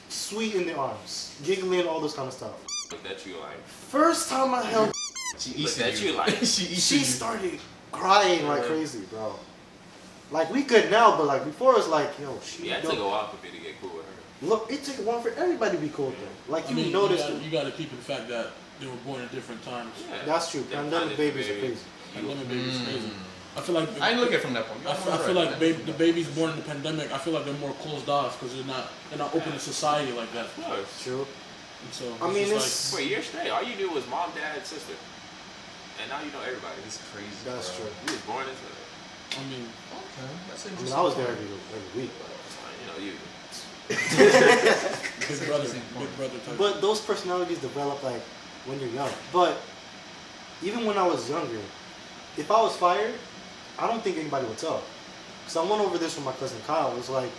sweet in the arms, giggling, all this kind of stuff. Look at you like. First time I held, She Look eats at you like. she eats she started crying like crazy, bro. Like we good now, but like before it's like, yo, she. Yeah, it took a while for me to get cool with her. Look, it took a while for everybody to be cool with her. Like I mean, noticed. you got to keep in the fact that they were born at different times. Yeah. That's true. Pandemic babies are crazy. Pandemic babies is crazy. I feel like I didn't look at it from that point. I feel like the babies born in the pandemic. I feel like they're more closed off because they're not open to society like that. Of course. True. And so I mean, it's For a year straight, all you knew was mom, dad, sister. And now you know everybody. It's crazy. That's bro. true. You was born into it. like, I mean, Okay, that's I interesting. mean, I was there every week. You know, you. big brother type. But those personalities develop like when you're young. But even when I was younger, if I was fired, I don't think anybody would tell. Cause I went over this with my cousin Kyle. It was like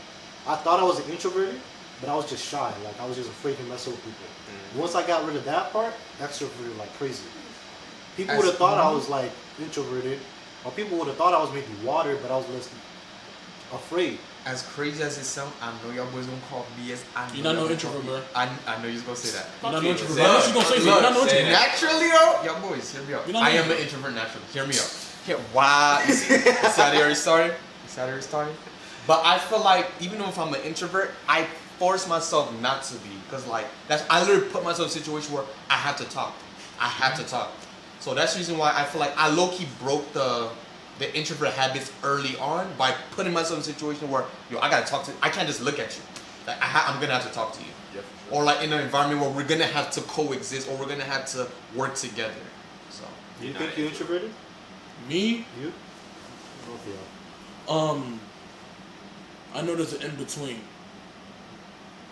I thought I was an introverted, but I was just shy. Like I was just afraid to mess with people. Once I got rid of that part, extroverted like crazy. People would have thought I was like introverted, or people would have thought I was maybe water, but I was less afraid. As crazy as it sounds, I know y'all boys gonna call BS. You're not no introvert, bro. I know you're gonna say that. You're not no introvert. Look, I know you gonna say something. You're not no look, introvert. Naturally though, y'all boys, hear me out. You're not I am introvert. an introvert naturally. Hear me out. Here, why? You see, Saturday already started. But I feel like even though if I'm an introvert, I force myself not to be, because like I literally put myself in a situation where I have to talk. So that's the reason why I feel like I low key broke the introvert habits early on by putting myself in a situation where I gotta talk to. I can't just look at you. Like I'm gonna have to talk to you. Yep. Or like in an environment where we're gonna have to coexist or we're gonna have to work together. So Do you think you're introverted? Me? You? Both of y'all. I know there's an in between.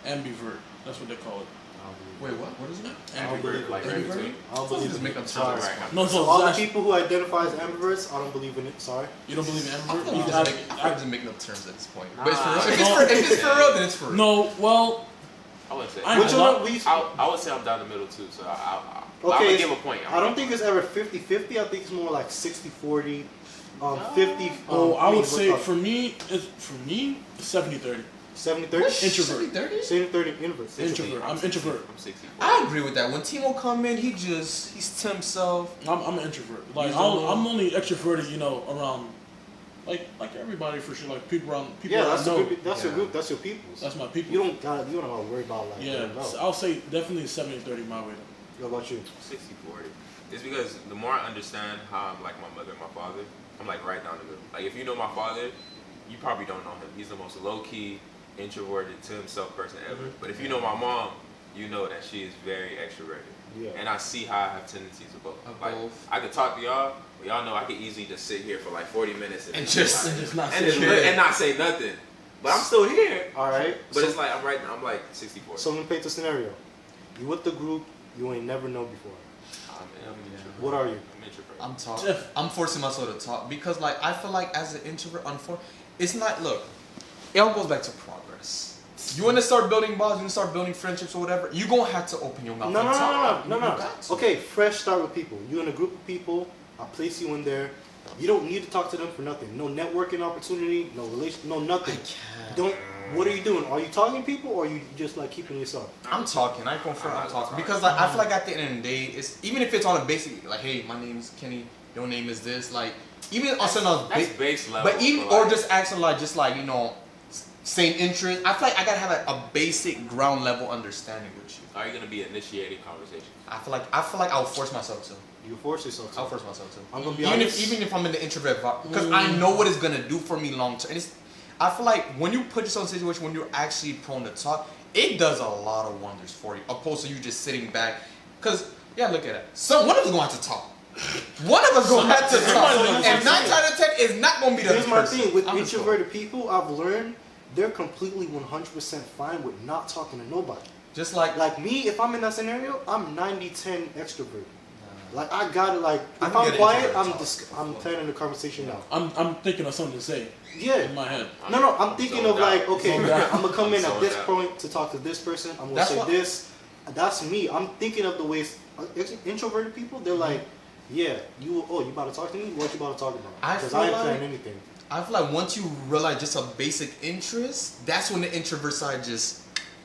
Ambivert. That's what they call it. I don't believe wait, what? What is it? I don't believe Ambivert, like it. in between. I don't Just believe in make it. up Sorry. terms. Right. No, so All the actually- people who identify as ambiverts, I don't believe in it. Sorry. You don't believe in I ambivert? feel You like gotta- I'm just making up terms at this point. But it's for Nah. real. If it's for real, then it's for real. No, well, I wouldn't say. I Which know. one? I would say I'm down the middle too. So I Okay, would give a point. I don't think it's ever 50-50. I think it's more like 60-40, 50. oh, I would say what's for me, it's 70-30. 70-30. Introvert. 70-30 inverse. Introvert. I'm introvert. I'm 64. I agree with that. When Timo come in, he's to himself. I'm an introvert. Like He's I'm only extroverted, around like everybody for sure. Like people around people Yeah, that that's I know. your group. That's your Yeah. group. That's your people's. That's my people. You don't gotta worry about like. Yeah, so I'll say definitely 70-30 my way. What about you? 60-40. It's because the more I understand how I'm like my mother and my father, I'm like right down the middle. Like if you know my father, you probably don't know him. He's the most low key, introverted to himself person ever. But if you know my mom, you know that she is very extroverted. Yeah. And I see how I have tendencies of both. Of Like both. I could talk to y'all, but y'all know I could easily just sit here for like 40 minutes And just not and, say just and not say nothing. But I'm still here. All right. But it's like I'm like 64. So let me paint the scenario. You with the group you ain't never know before. I'm an introvert. What are you? I'm introvert. I'm talking. Jeff. I'm forcing myself to talk because, like, I feel like as an introvert, it's not. Look, it all goes back to progress. You want to start building bonds, you want to start building friendships or whatever. You gonna have to open your mouth. No, and no, talk. no, no, You no, no. got to. Okay, fresh start with people. You in a group of people. I place you in there. You don't need to talk to them for nothing. No networking opportunity. No relation. No nothing. can't. Don't. What are you doing? Are you talking to people or are you just like keeping yourself? I'm talking. I confirm I'm I'm talking talking. because, like, I feel like at the end of the day, it's even if it's on a basic, like, hey, my name's Kenny. Your name is this. Like, even on some That's base level. but even or just acting like same interest. I feel like I gotta have a basic ground level understanding with you. Are you gonna be initiating conversation? I feel like I'll force myself to. You force yourself to. I'll force myself to. I'm gonna be Even honest. if I'm in the introvert vibe, because I know what it's gonna do for me long term. And I feel like when you put yourself in a situation when you're actually prone to talk, it does a lot of wonders for you, opposed to you just sitting back. Because look at it. One of us gonna have to talk. One of us gonna have to talk, and 9 out of 10 is not gonna be the Here's my person. thing with I'm just introverted people. I've learned they're completely 100% fine with not talking to nobody. just like Like me, if I'm in that scenario, I'm 90-10 extrovert. Like I gotta like I'm if I'm good quiet, introvert I'm planning the conversation now. I'm thinking of something to say Yeah. in my head. No, I'm thinking of like, okay, Zoned out. I'm gonna come in I'm at this zoned out. point to talk to this person. I'm gonna That's say what- this. That's me. I'm thinking of the ways introverted people. They're like, yeah, you about to talk to me? What you about to talk about? I Because feel I ain't like- planning anything. I feel like once you realize just a basic interest, that's when the introvert side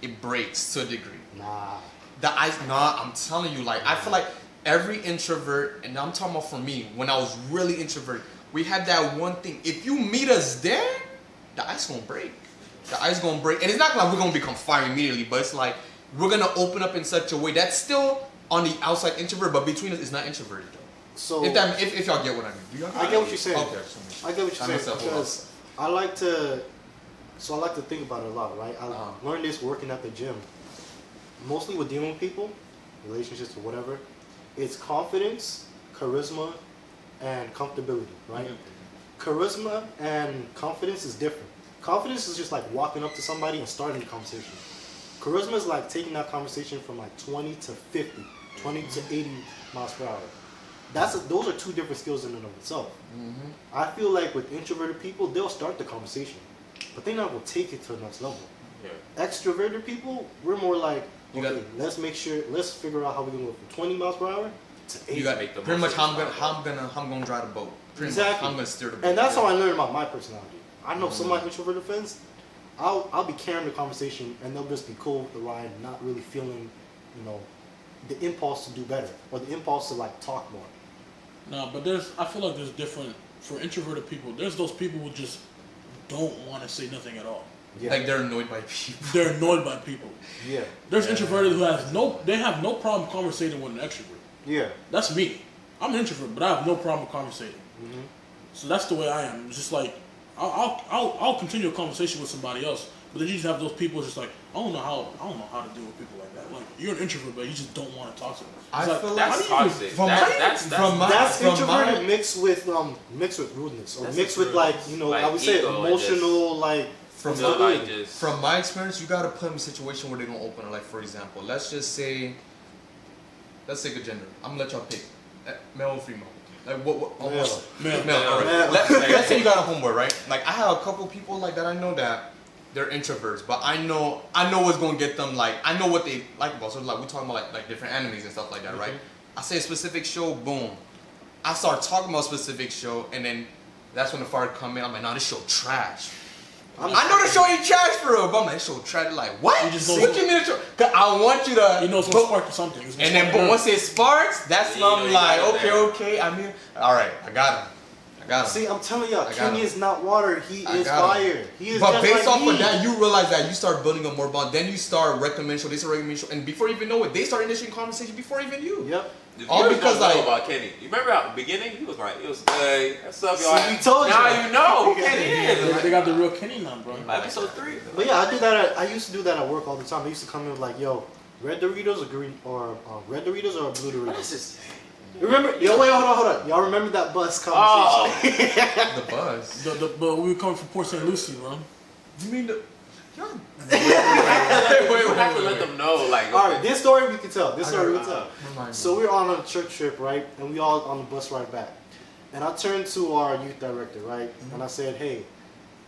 it breaks to a degree. Nah. I'm telling you, like I feel like every introvert, and I'm talking about for me, when I was really introverted, we had that one thing. If you meet us there, the ice gonna break. The ice gonna break, and it's not like we're gonna become fire immediately, but it's like we're gonna open up in such a way that's still on the outside introvert, but between us, it's not introverted though. So if y'all get what I mean, do y'all I get what you're saying. Okay, I get what you're saying because I like to think about it a lot, right? I learned this working at the gym. Mostly with dealing with people, relationships or whatever, it's confidence, charisma, and comfortability, right? Charisma and confidence is different. Confidence is just like walking up to somebody and starting the conversation. Charisma is like taking that conversation from like 20 to 50, 20 to 80 miles per hour. Those are two different skills in and of itself. I feel like with introverted people, they'll start the conversation, but they're not going to take it to the next level. Extroverted people, we're more like, okay, let's figure out how we're going to go from 20 miles per hour to 80. You got pretty much how I'm gonna drive the boat. Exactly. I'm gonna steer the boat. And that's how I learned about my personality. I know some of my introverted friends, I'll be carrying the conversation and they'll just be cool with the ride, not really feeling, the impulse to do better or the impulse to like talk more. No, but I feel like there's different, for introverted people, there's those people who just don't want to say nothing at all. Yeah. Like they're annoyed by people. They're annoyed by people. Yeah. There's introverted who have no problem conversating with an extrovert. Yeah. That's me. I'm an introvert, but I have no problem conversating. So that's the way I am. It's just like I'll continue a conversation with somebody else, but then you just have those people just like I don't know how to deal with people like that. Like you're an introvert, but you just don't want to talk to them. I feel like that's toxic. That's introverted mixed with rudeness or mixed with like I would say emotional like. From my experience, you gotta put them in a situation where they're gonna open it. Like for example, let's take a gender. I'm gonna let y'all pick, male or female. Like what? Male. All right. Let's say you got a homeboy, right? Like I have a couple people like that I know that they're introverts, but I know what's gonna get them. Like I know what they like about. So like we talking about like different animes and stuff like that, right? I say a specific show, boom. I start talking about a specific show, and then that's when the fire come in. I'm like, nah, this show trash. I know the show ain't trash for real, but I'm like, this show trash. Like, what? What you mean the show? Cause I want you to. It's gonna spark something. And then, but once it sparks, that's when I'm like, okay. I mean, all right, I got him. See, I'm telling y'all, Kenny is not water. He is fire. He is. But based off of that, you realize that you start building up more bond. Then you start recommend show. They start recommend show, and before you even know it, they start initiating conversation before even you. Yep. All because like about Kenny. You remember at the beginning, he was like, "It was good. What's up, y'all?" See, we told you. Now you know who Kenny is. They got the real Kenny now, bro. Episode 3. But yeah, I do that. I used to do that at work all the time. I used to come in with like, "Yo, red Doritos or green or red Doritos or blue Doritos?" What is this? Remember? Yo, wait, hold on. Y'all remember that bus conversation? The bus. But we were coming from Port St. Lucie, bro. You mean the? We have to let them know, like. All right, this story we can tell. So we were on a church trip, right? And we all on the bus ride back. And I turned to our youth director, right? And I said, "Hey,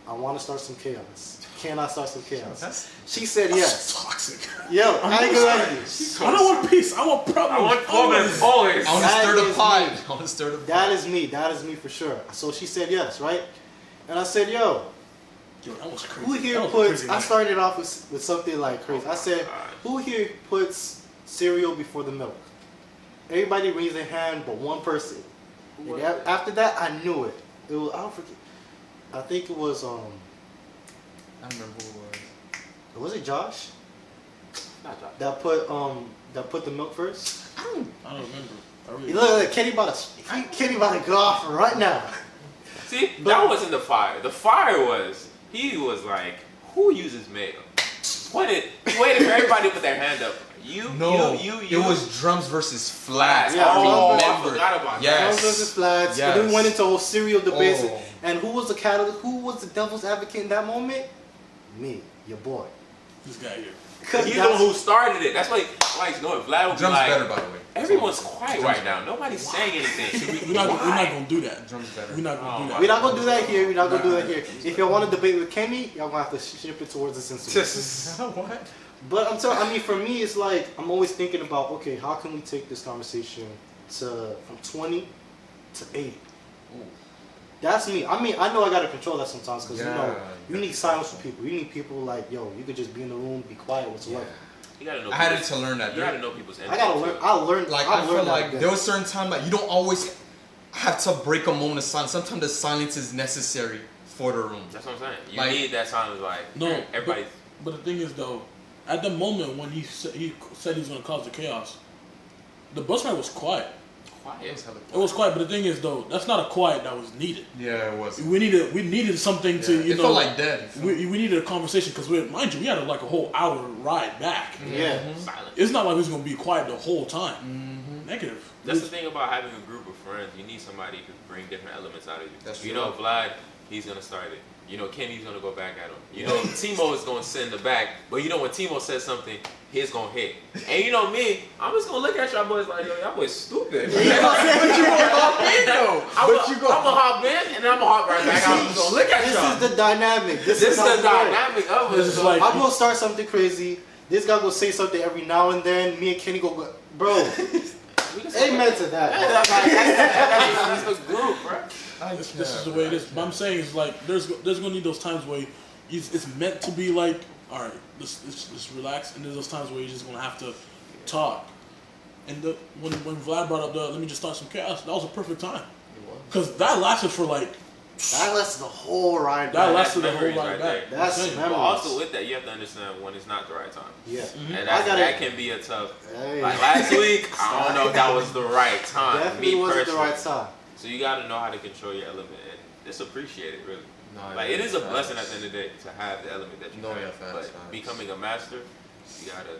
I want to start some chaos. Can I start some chaos?" She said yes. Toxic. Yo, I ain't gonna lie to you. I don't want peace. I want problems. I want problems always. I want to stir the pot. That is me for sure. So she said yes, right? And I said, "Yo, that was crazy. who here puts?" I started off with something like crazy. I said, "Who here puts cereal before the milk?" Everybody raised their hand, but one person. And after that, I knew it. It was, I don't forget. I think it was I don't remember who it was. Was it Josh? Not Josh. That put the milk first? I don't remember. You look like Kenny about to go off right now. See, that wasn't the fire. The fire was, he was like, who uses mayo? Waited for everybody to put their hand up. You. It was drums versus flats. Yeah, I forgot about that. Drums versus flats. Yes. And then we went into a whole cereal debate. And who was the devil's advocate in that moment? Me, your boy. This guy here. He's the one who started it. That's why he's knowing. Vlad would be drums like, better, by the way. Everyone's quiet right now. Nobody's saying anything. We're not gonna do that. Drums better. We're not gonna do that. We're not gonna do that here. If y'all want to debate with Kenny, y'all gonna have to ship it towards us Instagram. What? But for me, it's like I'm always thinking about, okay, how can we take this conversation from 20 to 80? Ooh. That's me. I mean, I know I gotta control that sometimes because you need silence from people. You need people like, yo, you could just be in the room, be quiet, whatsoever. You gotta know. I had to learn that. You gotta know people's energy. I learned. Like I feel like there was certain time like you don't always. I have to break a moment of silence. Sometimes the silence is necessary for the room. That's what I'm saying. You Like- need that silence, like No, everybody. But the thing is, though, at the moment when he said he was going to cause the chaos, the bus ride was quiet. Quiet. It was quiet, but the thing is, though, that's not a quiet that was needed. Yeah, it was. We needed something to, you it know. felt like dead. We needed a conversation because, mind you, we had like a whole hour ride back. Yeah. Silent. It's not like we was going to be quiet the whole time. Negative. That's the thing about having a group of friends. You need somebody who can bring different elements out of you. That's you true. know, Vlad, he's gonna start it. You know, Kenny's gonna go back at him. You know, Timo is gonna sit in the back. But you know, when Timo says something, he's gonna hit. And you know me, I'm just gonna look at y'all boys like, yo, y'all boys stupid. But you gonna hop in though. I'm gonna hop in and then I'm gonna hop right back. I'm just gonna look at This y'all. is the dynamic. This is how the it works. dynamic of it. This is So like- I'm gonna start something crazy. This guy gonna say something every now and then. Me and Kenny go, bro. we can Amen to that. that's the group, bro. This is the way it is. But I'm saying is like there's gonna need those times where it's meant to be like, all right, let's relax, and there's those times where you're just gonna have to talk. And when Vlad brought up let me just start some chaos, that was a perfect time because that lasted for like That lasted the whole ride. that back. lasted the whole memories ride right back. there. That's I'm saying. memories. But also with that, you have to understand when it's not the right time. Yeah. And I gotta- that can be a tough. Hey. Like last week, I don't know if that was the right time. Definitely me wasn't the personally. right time. So you got to know how to control your element and just appreciate it, really. No, Like it is a blessing at the end of the day to have the element that you No, have. yeah, facts, but facts. becoming a master, you gotta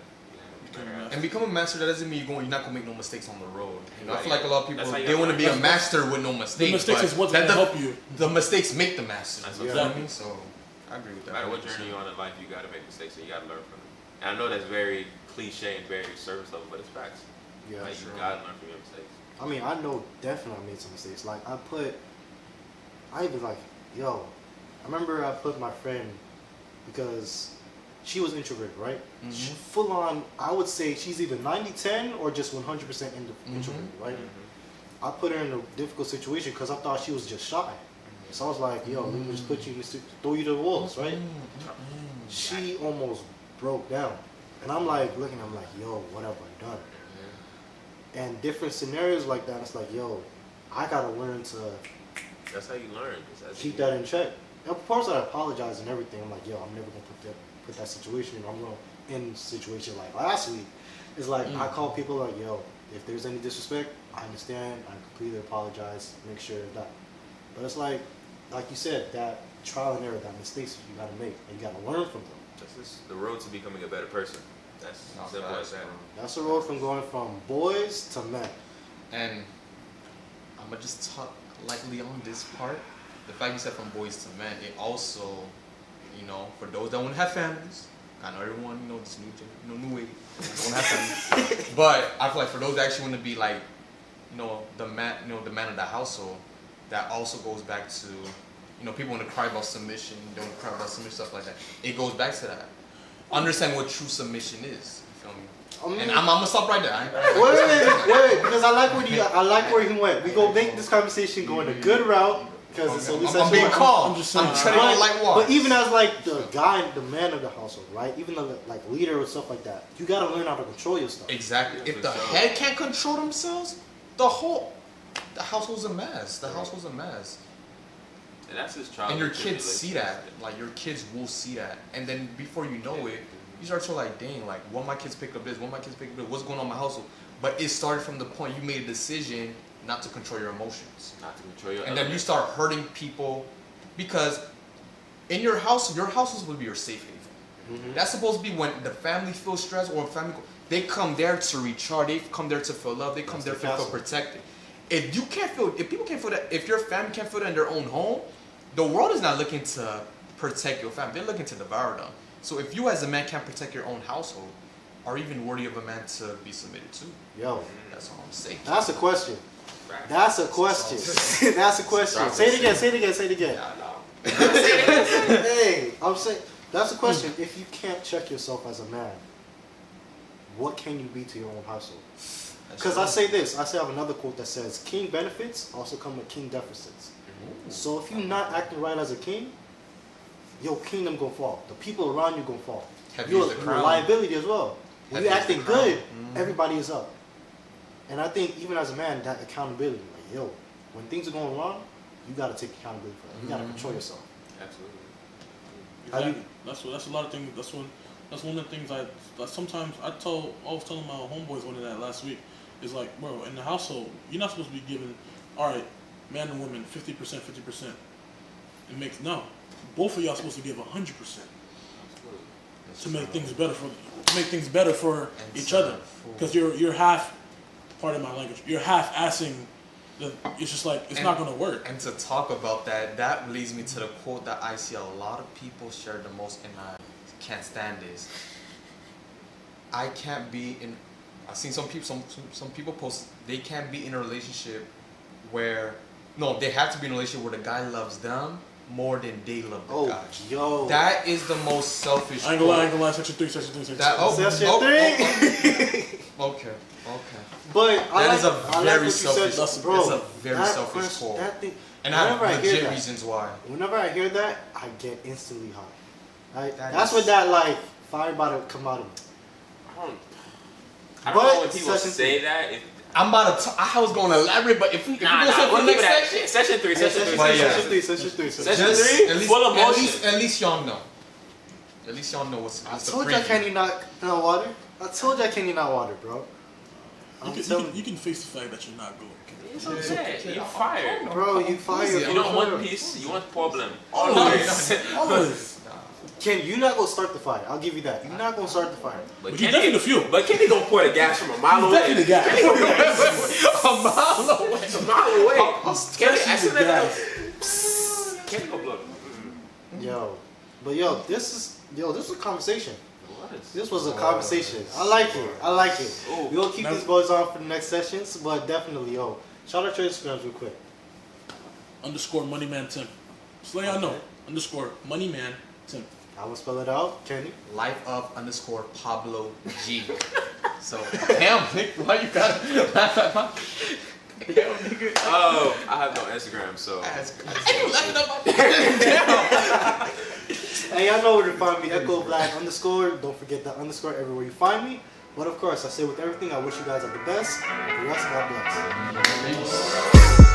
be better at it. And becoming a master, that doesn't mean you're not gonna make no mistakes on the road. You know, I Right. feel like a lot of people That's how you they want to gotta be a learn. master with no mistakes. The mistakes but is what's that gonna the- help you. The mistakes make the master. That's You what know I'm what I mean? So I agree with No that. matter what journey you're on in life, you gotta make mistakes and you gotta learn from them. And I know that's very cliche and very surface level, but it's facts. Yeah. Like you gotta learn from your mistakes. I mean, I know definitely I made some mistakes. Like I even like, yo, I remember I put my friend because she was introverted, right? She full on, I would say she's either 90-10 or just 100% introverted, right? I put her in a difficult situation because I thought she was just shy. So I was like, yo, let me just put you, throw you to the wolves, right? She almost broke down. And I'm like, looking, I'm like, yo, what have I done? And different scenarios like that, it's like, yo, I gotta learn to That's how you learn. keep that in check. And of course, I apologize and everything. I'm like, yo, I'm never gonna put that situation. I'm gonna end situation like last week. It's like I call people like, yo, if there's any disrespect, I understand. I completely apologize. Make sure that. But it's like you said, that trial and error, that mistakes you gotta make, and you gotta learn from them. That's just the road to becoming a better person. That's Not simple bad, as that. bro. That's the road from going from boys to men. And I'm gonna just talk lightly on this part. The fact you said from boys to men, it also, you know, for those that want to have families, I know everyone, you know, this new wave, don't have families. But I feel like for those that actually want to be like, you know, the man of the household, that also goes back to, you know, people want to cry about submission, don't cry about submission, stuff like that. It goes back to that. Understand what true submission is. You feel me? I mean, And I'm gonna stop right there. wait, because I like where he went. We go make this conversation go in a good route because it's only I'm being calm. I'm just saying. I'm treading on light water. But even as like the guy, the man of the household, right? Even the like leader or stuff like that, you gotta learn how to control your stuff. Exactly. Yeah, If for the sure. head can't control themselves, the household's a mess. The household's a mess. And that's his child. And your kids see that. Like your kids will see that. And then before you know it, you start to like, dang, like when my kids pick up this, when my kids pick up this, what's going on in my household? But it started from the point you made a decision not to control your emotions. Not to control your And then you element. start hurting people because in your house is supposed to be your safe haven. That's supposed to be when the family feels stressed or they come there to recharge, they come there to feel love, they come That's there the to feel castle. protected. If people can't feel that, if your family can't feel that in their own home, the world is not looking to protect your family, they're looking to devour them. So if you as a man can't protect your own household, are you even worthy of a man to be submitted to? Yo, That's all I'm saying. that's a question. Right. That's a question. That's a question. Say it again. Say it again. Say it again. Yeah, I know. Hey, I'm saying that's a question. If you can't check yourself as a man, what can you be to your own household? Because I say this. I have another quote that says, "King benefits also come with king deficits." So if you're not acting right as a king, your kingdom gonna fall. The people around you gonna fall. Heavy Your is the crown. liability as well. When you're Heavy is the acting crown. good, everybody is up. And I think even as a man, that accountability, like, yo, when things are going wrong, you gotta take accountability for that. You gotta control yourself. Absolutely. Exactly. That's a lot of things. That's one of the things I sometimes I was telling my homeboys one of that last week. Is like, bro, in the household, you're not supposed to be giving, all right, man and woman 50%, 50%. It makes no. Both of y'all supposed to give 100% to make things better for each other. Because you're half, pardon my language, you're half assing. It's just like it's not gonna work. And to talk about that, that leads me to the quote that I see a lot of people share the most, and I can't stand this. I can't be in. I've seen some people post they can't be in a relationship where they have to be in a relationship where the guy loves them more than they love the guy. Yo, that is the most selfish. I ain't gonna lie. Section 3. Section 3. Okay. But That is a I very like selfish. Said, bro, it's a very selfish quote. That thing, And I have legit reasons why. Whenever I hear that, I get instantly hot. That's is- when that like fire about to come out of me. I don't know when people say that. I'm about to. I was going to elaborate, but if we go We'll to the leave it next at section, Session 3. Section 3. Session 3, full of motion. At least y'all know. At least y'all know what's I the told you I can't eat not water. I told you I can't eat not water, bro. You can face the fact that you're not good. It's okay. You're fired. Bro, you fired. You don't want peace. You want problem. Always. Ken, you're not gonna start the fire. I'll give you that. You're not gonna start the fire. But you definitely the fuel. But Kenny gonna pour the gas from a mile away. Definitely the gas. A mile away. Definitely the gas. Kenny gonna blow. Yo, this was a conversation. What? This was a conversation. I like it. Ooh. We're gonna keep these boys on for the next sessions, but definitely, shout out your Instagrams real quick. _moneyman Tim. Just let y'all know. _moneyman Tim. I will spell it out, Kenny. Life of _Pablo G. So damn, Nick, why you gotta laugh at my? Yo, nigga. Oh, I have no Instagram, so. Hey, y'all know where to find me. Echo of Vlad _. Don't forget that _ everywhere you find me. But of course, I say with everything, I wish you guys are the best. The rest, God bless. Peace.